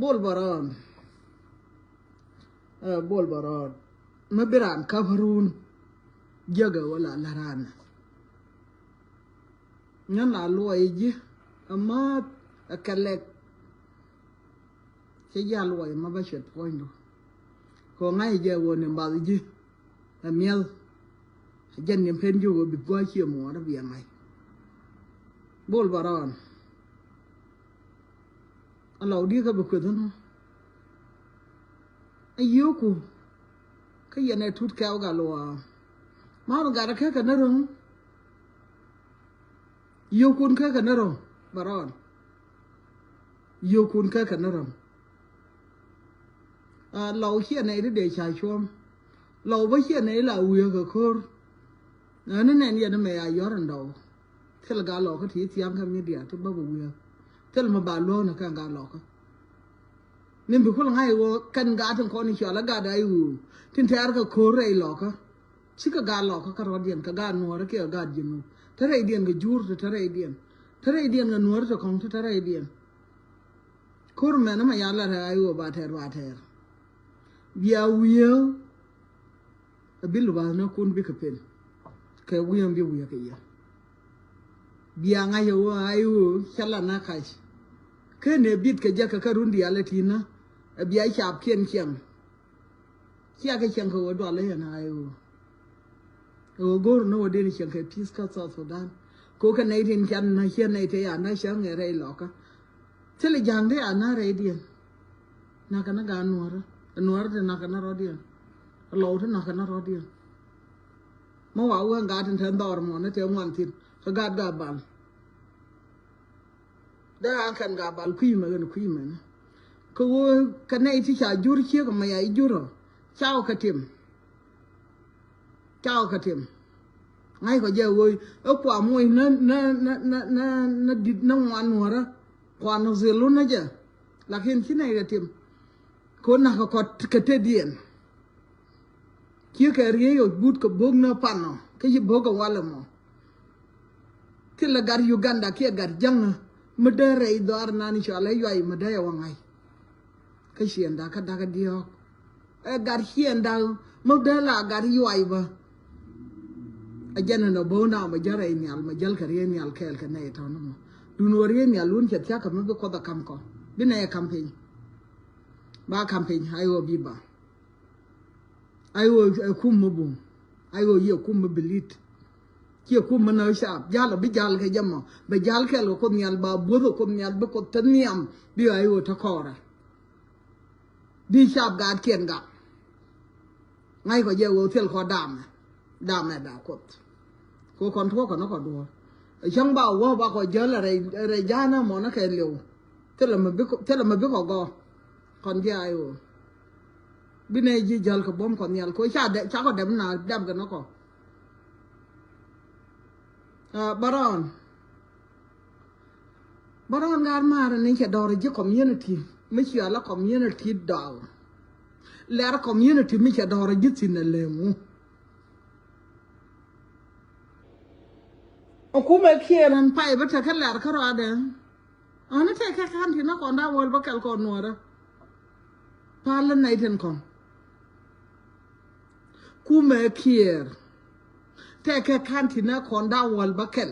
bol baron bol baron mabiran kafarun jaga wala larana nyana loyi amma akalek ke ya loyi mabashet poindo ko ngai je woni mbalji amiel jen nem pen jugo bi gwa chi mo na bi ngai bol baron alo di ka bu ko no ayoku ka yana tut ka ga lo ma ga ka ka na ron yokun ka ka na ron baron yokun ka ka na ron lâu hiện này để xài chuông lâu với hiện này là uya cái khor nó nên hiện nó mày ai gió lần đầu thế là gà lọ cái thí tiêm cái gì đấy tôi bao uya thế là mà bà luôn là cái gà lọ cái nên bị khôn ngay wo cần gà thằng con này chả là gà đấy tin thế cái khor này lọ cái chỉ cái gà lọ cái rod điện cái gà nuôi cái gà dính thế này điện cái jur thế này điện cái nuôi cái con thế này điện khor mà nó mày ăn là ai wo ba thèr bia wiyo abilu ba na kun bi kapen ka wiyo bi wiyo ka ya bia nga yo ayu chala na kai ke ne bit ka jaka ka rundi ala tina bia chap kien chiang chia ka chiang ko do ala na ayu o gor no de ni chiang ka peace ka South Sudan ko ka nei tin chan na hien nei te ya na chang nge rei lo ka tele jang de ana rei dien na ka na ga nuara nuar de nakana rodia lo de nakana rodia mo wa wa ga ten dor mo ne te ngwan tin ka ga bal da an kan ga bal kui ma ko ka nei ti cha jur chi ko ma ya juro chao ka tim ngai ko je wo o kwa mo na dit na ngwan nuara kwa no zelu na je lakin chi nei ga tim ko na ko kete dien kia ka riyo but ko bog na pano ke yi boga wala mo tilla gar Uganda kia gar jang medere idar nani chala yoy medaya wangai ke shienda ka daga dio gar hienda modela gar yoy ba ajana no bona ma jara ni al ma jal kare ni al kel ka ne to no dunore ni alun chatya ka mo ko da kam ko bina ya campaign ba campaign ayo biba ayo kum mabum ayo ye kum belit ki kum na sha jala bi jal ke jamma be jal ke lo ko nyal ba bodo ko nyal be ko taniam bi ayo ta kora bi sha ga kien ga ngai ko je wo tel ko dam da ko kon to ko no ko do chang ba wo ba ko je la re jana mo na ke lew tel ma bi ko go còn gì ai rồi bên này gì giờ cái bom còn nhiều coi cha có đâm nào đâm cái nó có baron gar mà nên cái đó là community mấy chuyện là community đó là community mấy cái đó là gì xin là mu ông cũng mấy kia nên phải bắt chắc cái là cái đó đấy nó thấy cái khăn thì nó còn đau hơn bao cái còn nữa đó Palan này thiên con, cú mẹ kia, thế cái khăn thì nó còn đau wal bakel,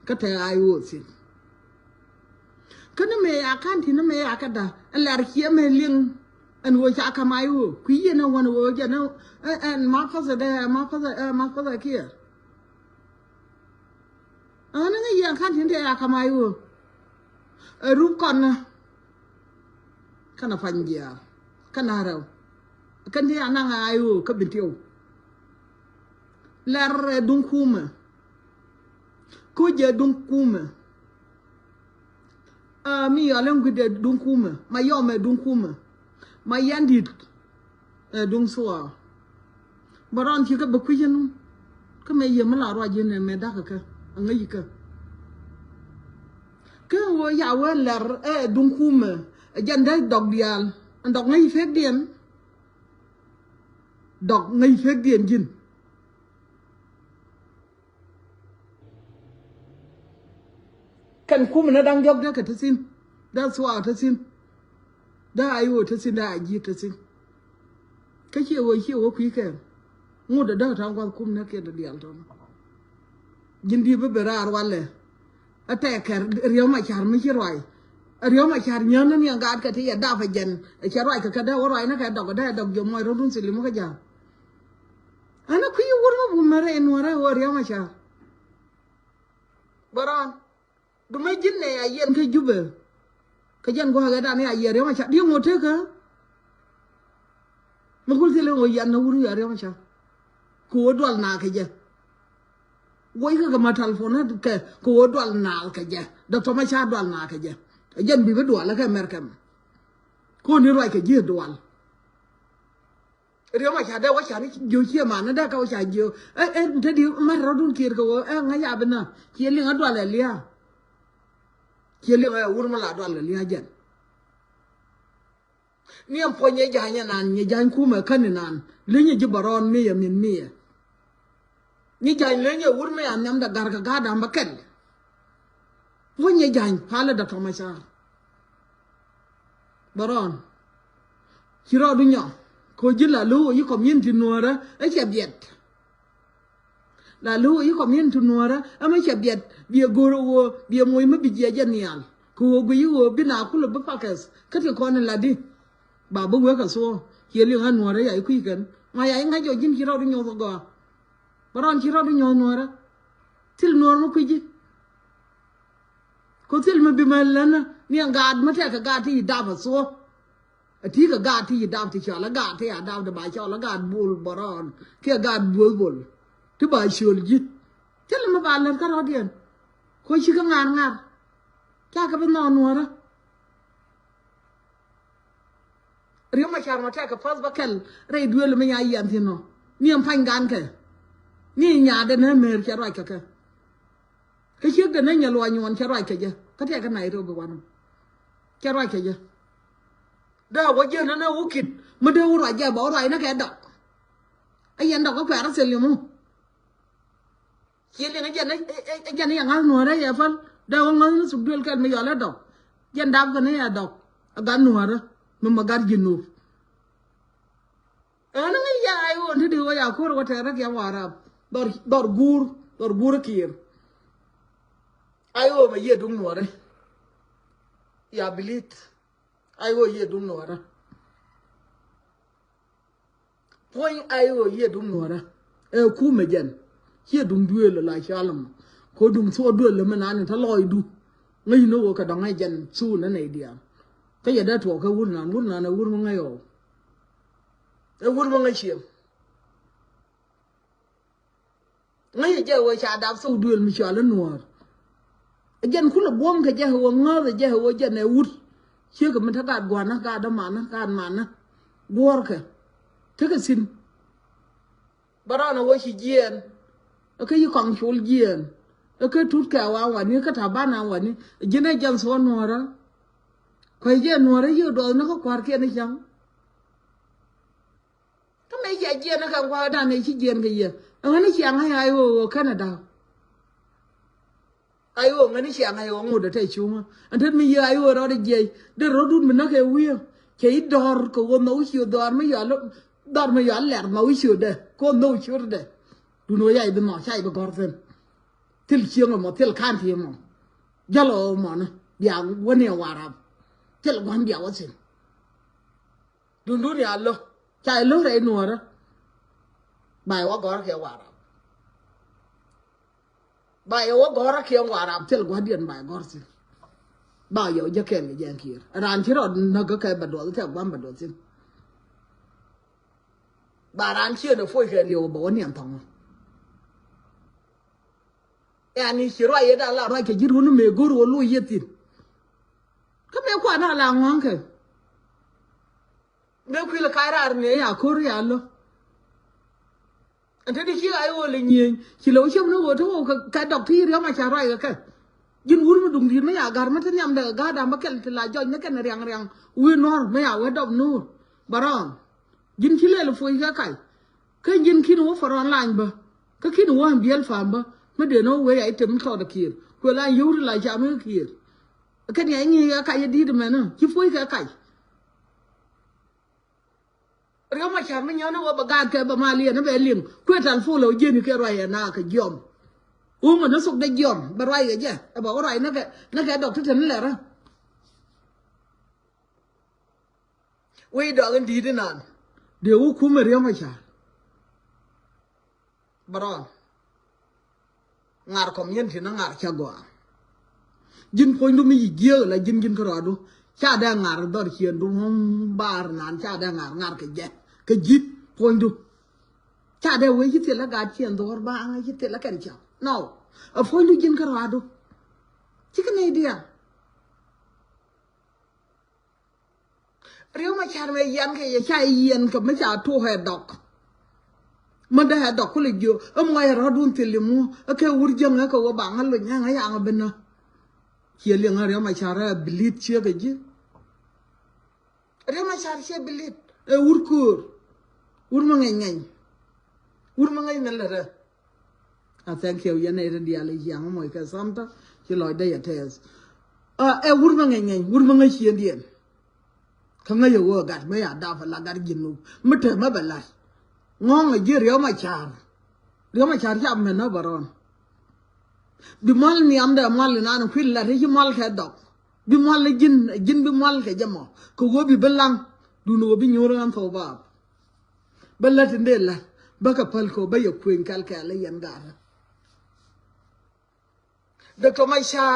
cái thế ai vô xin, cái nó mẹ khăn thì nó mẹ cái đó, anh là kia mẹ liên, anh vô cha cầm ai vô, quý gì nó quan vô cho nó, anh má phát ra kia, nó cái gì khăn thì thế cầm ai vô, rúp con, cái nó phanh gì à? Kanarau kan dia nang ayu ka bintiu lar dun kuma ko je dun kuma mi alam gide dun kuma ma yome dun kuma ma yandit dun soa baron ki ka bakku jenu ka me yema la ro jene me da ka ngai ka wo ya wa lar dun kuma janda dog dial đọc ngay phép điện dinh cần khu mà nó đang dọc ra cái thứ xin đang xóa thứ xin da ayo ta sin da aji ta sin kake wo ku ke mu da ta kwa kum na ke da diyal to jindi be berar wale ate ker riyo ma char mi chirwai riyo ma char nyon ni ga ka ti ya da fa jen chirwai ka da warwai na ka da jo mo ro dun silim ka ja ana ku yu wor bu mare en wara wo riyo ma char baran du me jinne ya yen ka jube ka jen go ga da ni ya riyo ma char di mo te ka ma kul ti le ngo yan na wuru ya riyo ma char ku dol na ka je woi ka ma telefona ke ko dol na ka je doctor ma cha dol na ka je jen bi be dol ka merkam ko ni roi ka je dol riyo ma cha da wa cha ni jo chi ma na da ka wa cha jo te di ma ro dun kir ko nga ya bana ki li nga dol le ya ki li nga wur ma la dol le ya jen ni am po nye ja nya nan nye jan ku ma kan nan le nye ji baron mi ya min mi ni jañ le ñe wur me am ñam da gar ga da ma ken wo ñe jañ hala da to ma sa baron ci ro du ñoo ko ji la lu yi community nuora e ci biet la lu yi community nuora ama ci biet bi goro wo bi moy ma bi je janial ko go yi wo bi na ku lu ba pakas ka ti ko ne la di ba bu we ka so ki li nga nuora ya ku kan ma ya nga jo jin ci ro du ñoo so go baron ci rodu ñoo noora til noor ma kuji ko til ma bi ma lana ni ngaad ma te ka gaati daba so ati ka gaati daba ti chala gaati ya daba da ba chala gaad bul baron ke gaad bul ti ba shol jit til ma ba lan ka rodien ko ci ka ngar ka ka ba noora riyo ma char ma te ka fas ba kel re duel ma ya yanti no ni am pangan ke ni nya de na mer cha roi ka chiek de na nya lo nyon cha roi ka je ka te ka nai ro be wan cha roi ka je da wo je na wo kit ma de wo roi ja bo roi na ka dok ai yan dok ko kwa ra se le mu chi le na je na yang al no ra ya fal da wo ngon su duel ka me yo la dok jen dab ka ne ya dok ga no ra no ma gar jinu ana ngi ya ai wo ndi wo ya ko ro ta ra ya wara dor gur kir ayo ma ye dung nuore ya bilit ayo ye dung nuore point ayo ye dung nuore ku me jen ye dung duel la shalam ko dung so duel me nan ta loy du ngai no ka da ngai jen su na nei dia ka ya da to ka wur na wur mo ngai yo wur mo ngai chiem ngay giờ vừa xả đạp sâu đường mình xả lên nuột, dân cũng là buông cái giờ vừa ngơ rồi giờ vừa giờ này út, chưa cái mình thắt gạt quan nó gạt đó mà nó, buông cái, thế cái xin, bà đó nó vừa chỉ giền, cái gì còn chối giền, cái thút kẹo ao vậy ní cái thà ban ao vậy ní, giờ này dân số nuột đó, cái giờ nuột đó giờ đồ nó có quạt kia này chăng? Cái mấy giờ giền nó không qua đàn này chỉ giền cái gì? Ngani chiang hai ai wo Canada ai wo ngani chiang hai wo ngoda tai chuma antan mi ya ai wo ro de je de ro dun min na ke wi ke dor ko wo no chi dor ma ya lo dor ma ya ler ma wi chi de ko no chi de du no ya be no chai be gor fen til chiang mo til kan ti mo jalo mo na ya wo ne warab til wan dia wo sin dun dun ya lo chai lo re no ra bài quá gói kia hòa rạp bài quá gói kia hòa rạp thì là quá điện bài gói xin bao giờ cho kèm cái dạng kia ran chỉ rồi nó có cái bật đồ theo quan bật đồ xin bà ran chưa được phơi cái liều bảo niệm thòng anh chỉ rồi vậy đó là rồi cái gì nó mê guru lu yết tin cái mẹ quan nó là ngon cái mẹ khi là cái ra này à cô rồi alo anh thấy đi chia ai ô lên nhiều chỉ lối trong nó thôi cái đọc thi đó mà trả rồi cái dân uống mà đúng thì mấy à gar mà thế nhầm được gar đam mà cái là cho những cái này riang uống ngon mấy à cái đọc nu baron dân chỉ là phơi cái dân khi nó phải online bơ cái khi nó ăn biếng phàm bơ mới để nó về ai chấm thọ được kia quay lại yêu lại chả mới kia cái này anh nghe cái gì đi được mà nó chỉ phơi cái เรียวมาฉันไม่ย้อนว่าบกาแกบมาเลียนนั่นเป็นเลี้ยงเพื่อทันฟูเรายืนแค่ไรน่าขยอมมันน่าสุกได้ยอมบะไรกันเจ้าบอกว่าไรนั่นแกดอกที่ฉันนั่นแหละนะวิ่งดอกกันดีด้วยนั่นเดี๋ยวคุ้มเรียวมาฉันบรอนงานคอมยันที่นั่งงานช่างกว่ายินคนดูมีเยอะเลยยินกระดาดูชาได้งานดอร์เขียนดูห้องบาร์นานชาได้งานก็เยอะก็ยิบคนดูชาได้เว้ยคิดเสร็จแล้วการเขียนตัวบ้างคิดเสร็จแล้วกันจ้าน้าวคนดูยินกระดาดูชิคกี้พายเดียเรียวมาชาไม่ยันแค่ยังใช่ยันกับไม่ชาทั่วเหดอกมันได้ดอกคนเลยเยอะไม่เราดูทีเดียวมั้งแค่วุ้ยจังนะก็ว่าบางอันเลยยังไงยังเป็นนะเขียนเรื่องอะไรมาชาระบิลิตเชื่อกันจีเรื่องมาชาเชื่อบิลิตวุ้ยคูร์วุ้ยมังไงวุ้ยมังไงนั่นแหละthank youยันในเรื่องเดียร์เลยยังไม่เคยซ้ำต่อที่ลอยได้ยัดเทสวุ้ยมังไงวุ้ยมังไงเขียนเดียนข้างในอยู่ว่ากัดไม่อยากด่าฝรั่งกัดยินลูกไม่เถอะไม่เป็นไรงงไอ้เรื่องมาชาจะไม่น่าบารอนบิมอลนี่อันเดอร์มอลนี่นั่นฟิลล์ที่มอลแค่ดอกบิมอลจินบิมอลแค่จมูกกูว่าบิเบลังดูนูบิญูรังทว่าเบลล์ที่เดลล์บักกับพัลโคไปยกควีนคัลแคลยันการเด็กตัวไม่ชา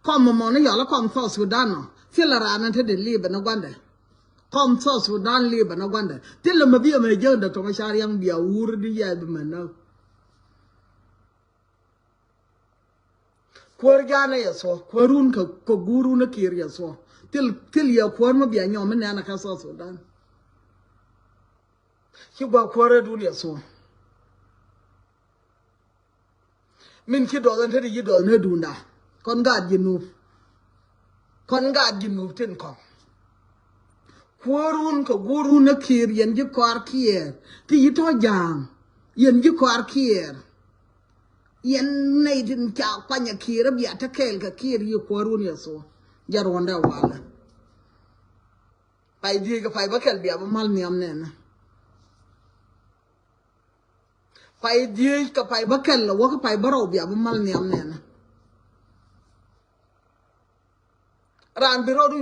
ข้อมูลมันนี่อย่างละความฟ้าสุดานเนาะที่ละร้านนั้นที่เดลี่เป็นนักวันเดความฟ้าสุดานลี่เป็นนักวันเดที่ละมาเบี้ยไม่เจอเด็กตัวไม่ชายังเบี้ยวูรดีใหญ่เป็นมันเอาควรจะเนี่ยสอควรุนกับกูรุนคีรียสอที่เลี้ยควรมาเบี้ยยอมมันเนี่ยนะครับสุดานคิดว่าควรดูเนี่ยสอมินคิดว่าตอนที่ยี่ดอลเนี่ยดูนะคนกาดยินูทิ้งของควรุนกับกูรุนคีรียันยิ่งควาร์คีร์ที่ยี่ท้อยางยันยิ่งควาร์คีร์ยันในดินจากปัญญาคีร์บียทักเคลกับคีร์อยู่ควรุนเนี่ยสอยารวันเดาวาลไปดีกับไปบักเคลบียบมาลเนียมเนี่ยนะไปดีกับไปบักเคลแล้วว่ากับไปบาราวบียบมาลเนียมเนี่ยนะร้านบิโรดู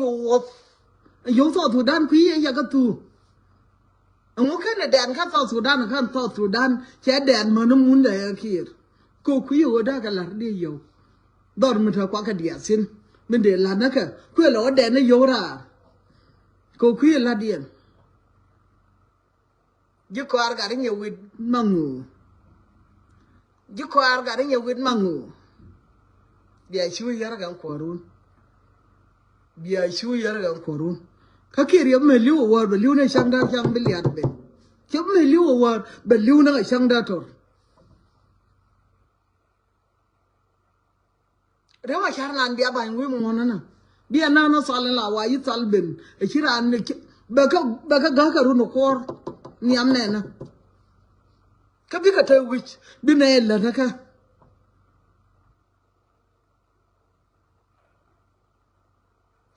อยู่ต่อสุดานคุยยังกับตูงอแค่ในแดนข้าต่อสุดานข้าต่อสุดานแค่แดนมันมุนเดียคีร์กูคุยว่าได้กันหลังเดียวดอนมันเถอะกว่ากันเดียสินมันเดือดละนะค่ะคุยแล้วแดนในโยรากูคุยละเดียนยุคอาร์การเนี่ยวิดมังงูยุคอาร์การเนี่ยวิดมังงูเดี๋ยวช่วยยาระกันขวารุนเดี๋ยวช่วยยาระกันขวารุนข้าคิดยังไม่รู้ว่าเบลิวในช่างดาช่างเบลียดเป็นยังไม่รู้ว่าเบลิวในช่างดาทอร์เรื่องว่าชาร์นันเบียบายวิมอนนะเบียนานาสัลลาวายิสัลบินไอชิรานเนี่ยเบกกะรุนโคร์นี่อันเนี่ยนะกับที่กระเทวิชบินเอลเลยนะคะ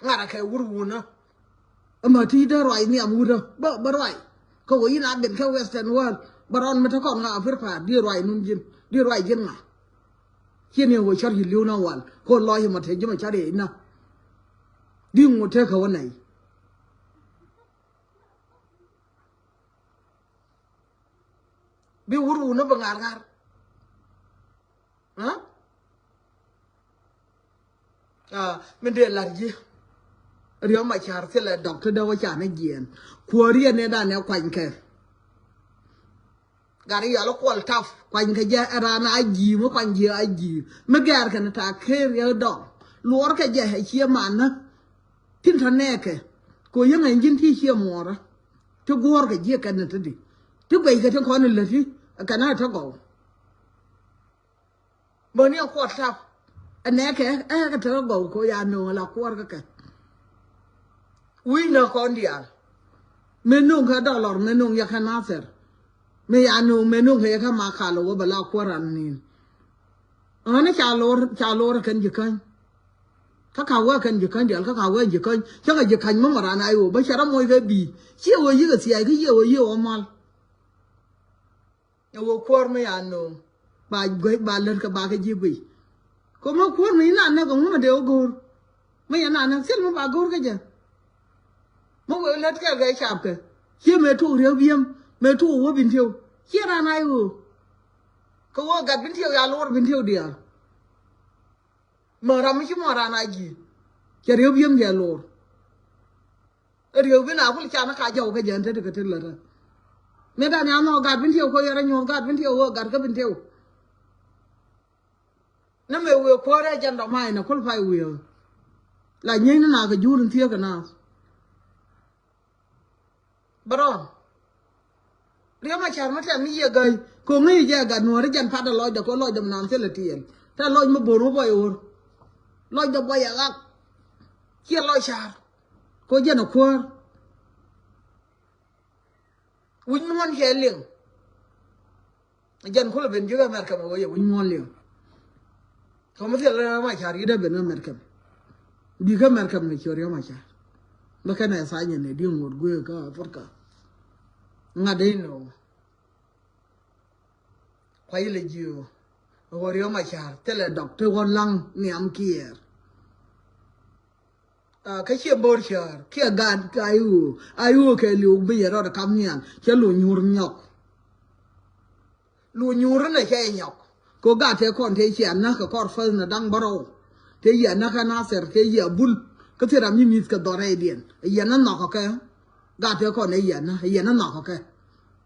งานอะไรวูรูนะมาที่ได้ไรเนี่ยมูดบ่ไรเขาว่ายินอาเป็นแค่เวสเทิร์นเวิลด์บารอนมาทั้งก่อนงาฟิร์ฟาดีไรนุ่นยินดีไรยินไงเฮียเนี่ยว่าชาลิลิวนาวันคนลอยมาเทจมาชาเดนะดิ้งมาเทเขาวันไหนบิวรูนะบังอาร์ฮะมันเดือดละยี่เรื่องมาชาร์เสร็จแล้วด็อกเตอร์ดาวจานะเยียนครัวเรียนเนี่ยด้านแนวควันแค่การที่อยากลูกควอลทัฟควันแค่แย่ร้านไอจีเมื่อควันเยอะไอจีเมื่อแกกันนะถ้าเคยเรียนดอกล้วนแค่แย่ให้เชี่ยมันนะทิ้งทันแน่แค่กูยังไงยินที่เชี่ยมัวระทุกวัวแค่เยี่ยกันนั่นทีทุกใบก็ทั้งคนนั่นเลยที่กันน่าทั้งก่อนเมื่อเนี่ยควอลทัฟอันนี้แค่ก็ทั้งก่อนกูยาโน่ละควอลก็แค่วิ่งเนคนเดียวเมนูเขาดอลลาร์เมนูอยากให้น่าเสียไม่ยานูเมนูเขาอยากให้มาขายแล้วว่าบลาควารันนี่อันนี้ชาโลร์กันอยู่กัน các khảo qua cần dịch cần điều các khảo qua dịch cần chắc là dịch hành mà ra này bây giờ nó môi cái bì chiều ở dưới cái xe cái chiều ở dưới ở mal nhiều khoa mấy anh nó bà lên cái gì bì có mà khoa mấy anh nó cũng mà đều gồ mấy anh nó xin mà bà gồ cái gì mà vừa lên cái chạp cái chiều mẹ thu rượu viêm mẹ thu quá bình thường chiều ra này có gạt bình thường ya lor bình thường đi à mà ra mấy mà ra này gì cái rượu viêm ya lor rượu viêm nào cũng chả nó khai giàu cái gì thế được cái thứ là mẹ ta nhà nó gạt bình thường coi ra nhau gạt bình thường gạt cái bình thường nó mẹ vừa qua đây chân đồng hai nó không phải vừa là như nó nào cái du lên thiêu cái nào baron riêng mà chả mất làm gì vậy cô nghĩ gì gạt nó đấy chân phát là lôi được có lôi đầm nam thế là tiền ta lôi mà bồn nó bay ur lôi đầm bay à gắt kia lôi chả có gì nó khoa win mon ke ling jan khula ben juga merkam wo ye win mon ling kamu tiada ma chari da ben merkam di ka merkam ne chori ma char maka na sanya ne di ngor gue ka forka ngade no kwai le jiu wo rio ma char tele doctor won lang niam kier cái chuyện bồi chở kia gạt cái ayu cái liu bây giờ đó là cam nhàn cái lùi nhur này cái nhọc có gạt thế con thế chuyện nó cái con phân là đang baro thế giờ nó cái nasser thế giờ bul cái thứ làm như mít cái đó này điền giờ nó nọ cái gạt thế con này giờ nó nọ cái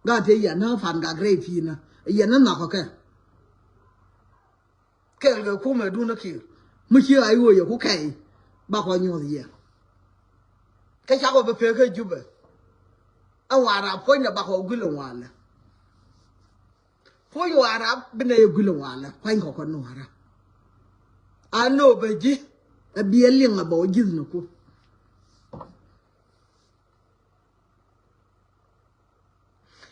gạt thế giờ nó phản gạt rây phi nè giờ nó nọ cái khu mà đun nó kêu mới chưa ayu giờ khu cái bà coi nhiều gì cái cháu có phải cái giúp à hòa ra phơi là bà họ gửi lòng hòa là phơi hòa ra bên này gửi lòng hòa là phơi họ còn hòa ra anh nói về gì à bia liền là bảo gì nó cô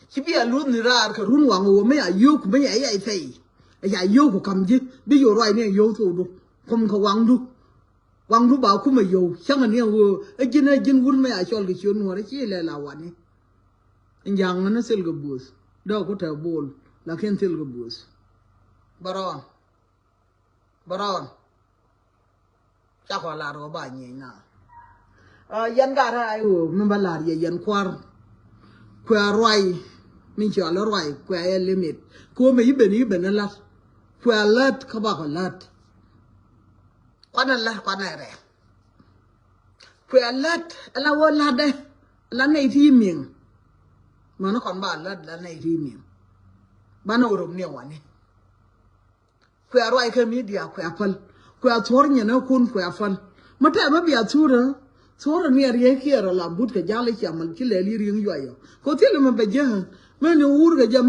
chỉ bia luôn nữa ra cái run hoàng hồ mấy yêu của mấy ai phải yêu của cầm gì bây giờ rồi này yêu thôi đâu không có hoàng đâu quang rú bảo cũng mà yêu chẳng là nhiều vừa dân quân mấy ai cho cái chuyện nó đấy chỉ là lawan ấy anh giang nó sel cái bus đâu có thể bol là khen sel cái bus baron chắc là rồi bà nhỉ nào dân cả hai mình bảo là gì dân khoar rồi mình chờ là rồi khoar limit cô mấy bên là khoar lát các bạn lát quan này đấy lát là quan lát đây là này thì miệng mà nó còn bảo là này thì miệng bạn nào rụng nhiều anh quẹt rồi cái mi dia quẹt thor nhỉ nó kun quẹt phân mà thế mà bây giờ thor này riêng kia rồi làm bút cái giá lấy chả mình chỉ lấy riêng vậy có thể là mình bây giờ mình uống cái giá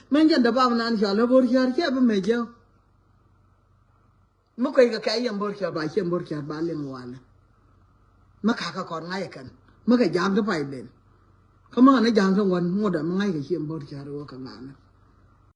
mình dân đã bao năm giờ là bao giờ kia bên bây giờ mà cái yang bor kia ba liên quan mà cả con ngay cần mà cái giang nó phải đến không mà nó giang trong quần mua đầm ngay cái chuyện bor kia rồi cả ngàn